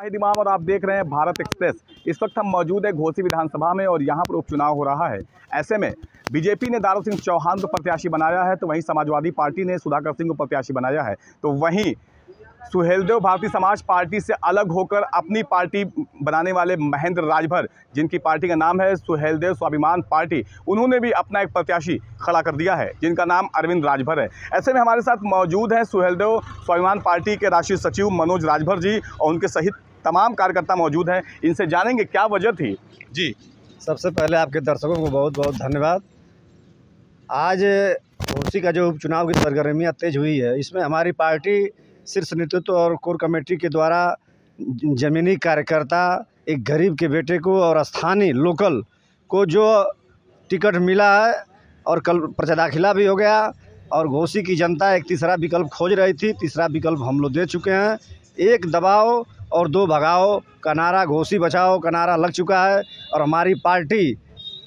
शाहिद इमाम और आप देख रहे हैं भारत एक्सप्रेस। इस वक्त हम मौजूद है घोसी विधानसभा में और यहाँ पर उपचुनाव हो रहा है। ऐसे में बीजेपी ने दारा सिंह चौहान को प्रत्याशी बनाया है, तो वहीं समाजवादी पार्टी ने सुधाकर सिंह को प्रत्याशी बनाया है। तो वहीं सुहेलदेव भारतीय समाज पार्टी से अलग होकर अपनी पार्टी बनाने वाले महेंद्र राजभर, जिनकी पार्टी का नाम है सुहेलदेव स्वाभिमान पार्टी, उन्होंने भी अपना एक प्रत्याशी खड़ा कर दिया है, जिनका नाम अरविंद राजभर है। ऐसे में हमारे साथ मौजूद हैं सुहेलदेव स्वाभिमान पार्टी के राष्ट्रीय सचिव मनोज राजभर जी और उनके सहित तमाम कार्यकर्ता मौजूद हैं। इनसे जानेंगे क्या वजह थी। जी, सबसे पहले आपके दर्शकों को बहुत बहुत धन्यवाद। आज घोसी का जो उपचुनाव की सरगर्मियाँ तेज हुई है, इसमें हमारी पार्टी शीर्ष नेतृत्व और कोर कमेटी के द्वारा ज़मीनी कार्यकर्ता, एक गरीब के बेटे को और स्थानीय लोकल को जो टिकट मिला है और कल पर्चा दाखिला भी हो गया और घोसी की जनता एक तीसरा विकल्प खोज रही थी, तीसरा विकल्प हम लोग दे चुके हैं। एक दबाओ और दो भगाओ का नारा, घोसी बचाओ का नारा लग चुका है और हमारी पार्टी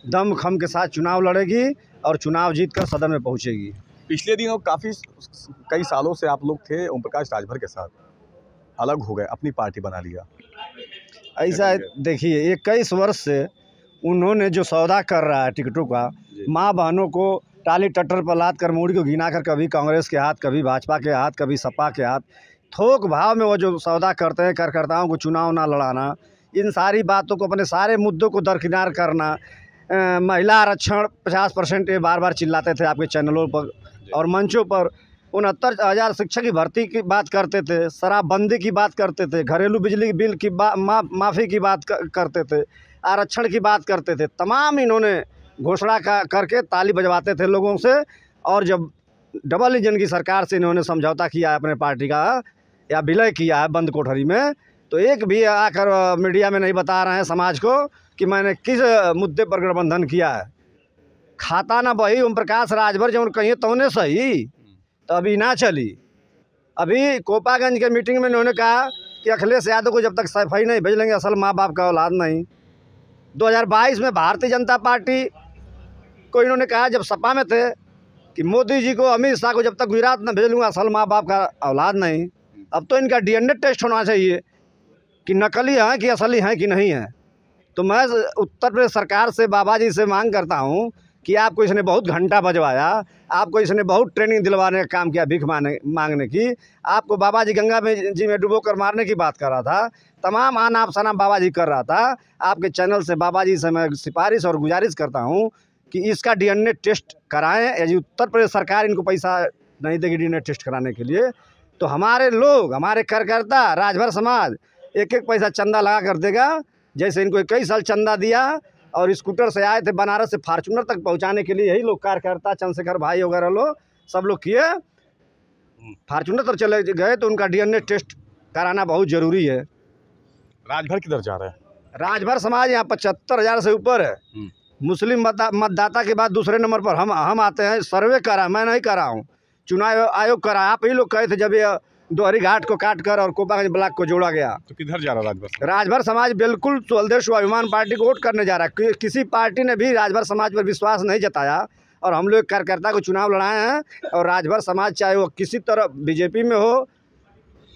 दम खम के साथ चुनाव लड़ेगी और चुनाव जीतकर सदन में पहुंचेगी। पिछले दिनों कई सालों से आप लोग थे ओम प्रकाश राजभर के साथ, अलग हो गए, अपनी पार्टी बना लिया। ऐसा देखिए, 21 वर्ष से उन्होंने जो सौदा कर रहा है टिकटों का, माँ बहनों को टाली टट्टर पर लाद कर मूड़ी को गिना कर, कभी कांग्रेस के हाथ, कभी भाजपा के हाथ, कभी सपा के हाथ, थोक भाव में वो जो सौदा करते हैं कार्यकर्ताओं को चुनाव ना लड़ाना, इन सारी बातों को, अपने सारे मुद्दों को दरकिनार करना, महिला आरक्षण 50% ये बार बार चिल्लाते थे आपके चैनलों पर और मंचों पर। 69,000 शिक्षक की भर्ती की बात करते थे, शराबबंदी की बात करते थे, घरेलू बिजली बिल की माफ़ी की बात करते थे, आरक्षण की बात करते थे। तमाम इन्होंने घोषणा करके ताली बजवाते थे लोगों से। और जब डबल इंजन की सरकार से इन्होंने समझौता किया है अपने पार्टी का या विलय किया है बंद कोठरी में, तो एक भी आकर मीडिया में नहीं बता रहे हैं समाज को कि मैंने किस मुद्दे पर गठबंधन किया है। खाता ना बही ओम प्रकाश राजभर जब कहिए तो उन्हें सही, तो अभी ना चली। अभी कोपागंज के मीटिंग में इन्होंने कहा कि अखिलेश यादव को जब तक सफाई नहीं भेज लेंगे, असल माँ बाप का औलाद नहीं। 2022 में भारतीय जनता पार्टी को इन्होंने कहा जब सपा में थे कि मोदी जी को, अमित शाह को जब तक गुजरात न भेज लूँगा, असल माँ बाप का औलाद नहीं। अब तो इनका DNA टेस्ट होना चाहिए कि नकली हैं कि असली हैं कि नहीं है। तो मैं उत्तर प्रदेश सरकार से, बाबा जी से मांग करता हूं कि आपको इसने बहुत घंटा बजवाया, आपको इसने बहुत ट्रेनिंग दिलवाने का काम किया, भीख मांगने की। आपको बाबा जी गंगा में जी में डुबो कर मारने की बात कर रहा था, तमाम आनाप शनाप बाबा जी कर रहा था। आपके चैनल से बाबा जी से मैं सिफारिश और गुजारिश करता हूँ कि इसका DNA टेस्ट कराएँ। यदि उत्तर प्रदेश सरकार इनको पैसा नहीं देगी DNA टेस्ट कराने के लिए, तो हमारे लोग, हमारे कार्यकर्ता, राजभर समाज एक एक पैसा चंदा लगा कर देगा। जैसे इनको 21 साल चंदा दिया और स्कूटर से आए थे बनारस से फार्चूनर तक पहुंचाने के लिए, यही लोग कार्यकर्ता, चंद्रशेखर भाई वगैरह लोग सब लोग किए, फार्चूनर तक चले गए। तो उनका DNA टेस्ट कराना बहुत ज़रूरी है। राजभर किधर जा रहा है? राजभर समाज यहाँ 75,000 से ऊपर है। मुस्लिम मतदाता के बाद दूसरे नंबर पर हम आते हैं। सर्वे करा, मैं नहीं करा हूँ, चुनाव आयोग करा। आप ही लोग कहे थे जब ये दोहरी घाट को काट कर और कोपागंज ब्लॉक को जोड़ा गया। तो किधर जा रहा राजभर? राजभर समाज बिल्कुल सुहेलदेव स्वाभिमान पार्टी को वोट करने जा रहा है। किसी पार्टी ने भी राजभर समाज पर विश्वास नहीं जताया और हम लोग कार्यकर्ता को चुनाव लड़ाए हैं। और राजभर समाज चाहे वो किसी तरह बीजेपी में हो,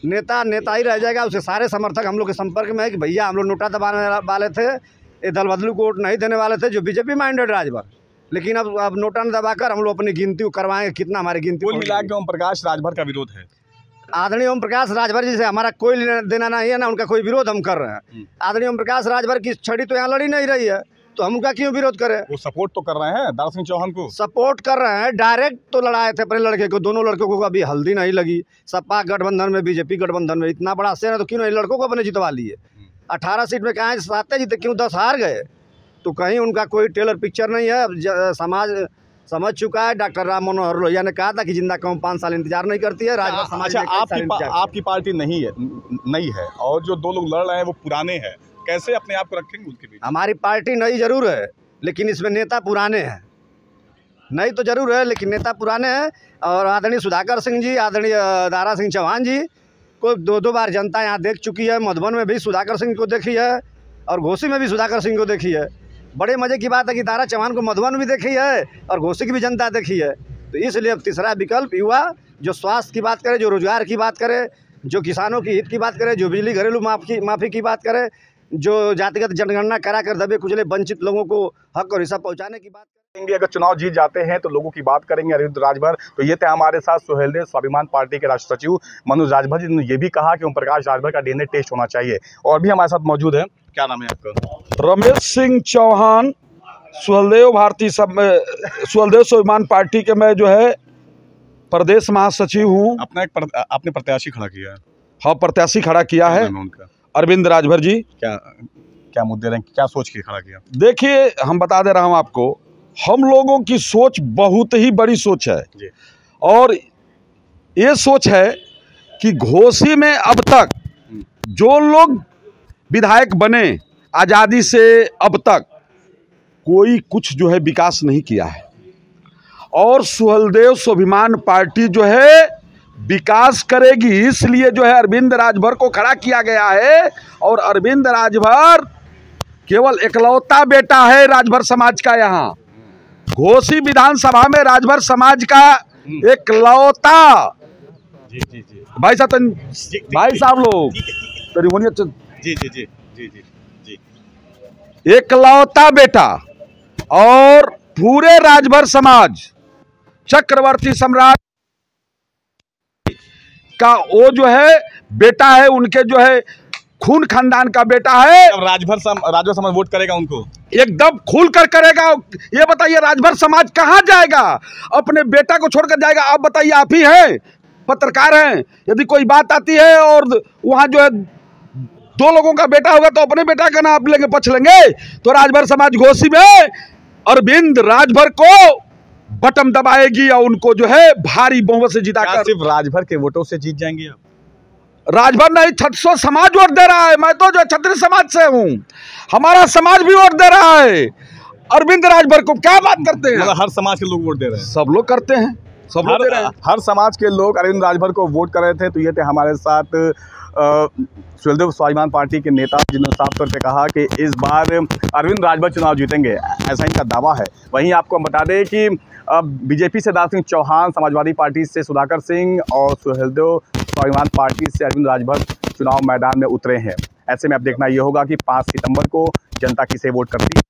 नेता ही रह जाएगा। उसके सारे समर्थक हम लोग के संपर्क में है कि भैया हम लोग नोटा दबाने वाले थे, ये दल बदलू को वोट नहीं देने वाले थे, जो बीजेपी माइंडेड राजभर। लेकिन अब नोटा न दबाकर हम लोग अपनी गिनती करवाएंगे, कितना हमारी गिनती। कुल मिला के ओम प्रकाश राजभर का विरोध है। आदरणीय ओम प्रकाश राजभर जी से हमारा कोई लेना देना नहीं है, ना उनका कोई विरोध हम कर रहे हैं। आदरणीय ओम प्रकाश राजभर की छड़ी तो यहाँ लड़ी नहीं रही है, तो हम उनका क्यों विरोध करें? वो सपोर्ट तो कर रहे हैं, दारा सिंह चौहान को सपोर्ट कर रहे हैं। डायरेक्ट तो लड़ाए थे अपने लड़के को, दोनों लड़कों को अभी हल्दी नहीं लगी। सपा गठबंधन में, बीजेपी गठबंधन में इतना बड़ा शेर है, तो क्यों नहीं लड़कों को अपने जितवा लिए? 18 सीट में कहाँ 7 जीते, क्यों 10 हार गए? तो कहीं उनका कोई टेलर पिक्चर नहीं है। अब समाज समझ चुका है। डॉक्टर राम मनोहर लोहिया ने कहा था कि जिंदा कौम 5 साल इंतजार नहीं करती है। राजभर समाज आपकी पार्टी नहीं है और जो दो लोग लड़ रहे हैं वो पुराने हैं, कैसे अपने आप को रखेंगे उसके बीच? हमारी पार्टी नई जरूर है, लेकिन इसमें नेता पुराने हैं। नई तो जरूर है, लेकिन नेता पुराने हैं। और आदरणीय सुधाकर सिंह जी, आदरणीय दारा सिंह चौहान जी को 2 बार जनता यहाँ देख चुकी है। मधुबन में भी सुधाकर सिंह को देखी है और घोसी में भी सुधाकर सिंह को देखी है। बड़े मजे की बात है कि दारा चौहान को मधुबन भी देखी है और घोसी की भी जनता देखी है। तो इसलिए अब तीसरा विकल्प युवा, जो स्वास्थ्य की बात करे, जो रोजगार की बात करे, जो किसानों की हित की बात करे, जो बिजली घरेलू माफ़ी की बात करे, जो जातिगत जनगणना कराकर दबे कुचले वंचित लोगों को हक और हिस्सा पहुंचाने की बात करेंगे। अगर चुनाव जीत जाते हैं तो लोगों की बात करेंगे अरविंद राजभर। तो ये थे हमारे साथ सुहेलदेव स्वाभिमान पार्टी के राष्ट्रीय सचिव मनोज राजभर, जिन्होंने ये भी कहा कि ओम प्रकाश राजभर का डीएनए टेस्ट होना चाहिए। और भी हमारे साथ मौजूद है, क्या नाम है आपका? रमेश सिंह चौहान, सुहेलदेव स्वाभिमान पार्टी के मैं जो है प्रदेश महासचिव हूँ। आपने प्रत्याशी खड़ा किया है? हाँ, प्रत्याशी खड़ा किया है उनका अरविंद राजभर जी। क्या मुद्दे रहे, क्या सोच के खड़ा किया? देखिए, हम बता दे रहा हूँ आपको, हम लोगों की सोच बहुत ही बड़ी सोच है जी। और ये सोच है कि घोसी में अब तक जो लोग विधायक बने आज़ादी से अब तक कोई कुछ जो है विकास नहीं किया है, और सुहेलदेव स्वाभिमान पार्टी जो है विकास करेगी, इसलिए जो है अरविंद राजभर को खड़ा किया गया है। और अरविंद राजभर केवल इकलौता बेटा है राजभर समाज का। यहाँ घोसी विधानसभा में राजभर समाज का इकलौता भाई साहब लोग इकलौता बेटा, और पूरे राजभर समाज चक्रवर्ती सम्राट का वो जो है बेटा है, उनके जो है खून खानदान का बेटा है। राजभर समाज वोट करेगा उनको, एकदम खुल कर करेगा। ये बताइए, राजभर समाज कहाँ जाएगा? अपने बेटा को छोड़कर जाएगा? आप बताइए, आप ही हैं, पत्रकार हैं, यदि कोई बात आती है और वहाँ जो है दो लोगों का बेटा होगा तो अपने बेटा का नाम लेंगे, पछ लेंगे। तो राजभर समाज घोसी में अरविंद राजभर को बटन दबाएगी और उनको जो है भारी बहुमत से जिताकर। सिर्फ राजभर के वोटों से जीत जाएंगे आप? राजभर नहीं, 600 समाज वोट दे रहा है। मैं तो जो क्षत्रिय समाज से हूँ, हमारा समाज भी वोट दे रहा है अरविंद राजभर को। क्या बात करते हैं? मतलब हर समाज के लोग वोट दे रहे हैं? सब लोग करते हैं, सब लोग दे रहे हैं। हर समाज के लोग अरविंद राजभर को वोट कर रहे थे। तो ये थे हमारे साथ सुहेलदेव स्वाभिमान पार्टी के नेता, जिन्होंने साफ तौर पे कहा कि इस बार अरविंद राजभर चुनाव जीतेंगे, ऐसा इनका दावा है। वहीं आपको हम बता दें कि बीजेपी से दारा सिंह चौहान, समाजवादी पार्टी से सुधाकर सिंह और सुहेलदेव स्वाभिमान पार्टी से अरविंद राजभर चुनाव मैदान में उतरे हैं। ऐसे में अब देखना ये होगा कि 5 सितंबर को जनता किसे वोट करती है।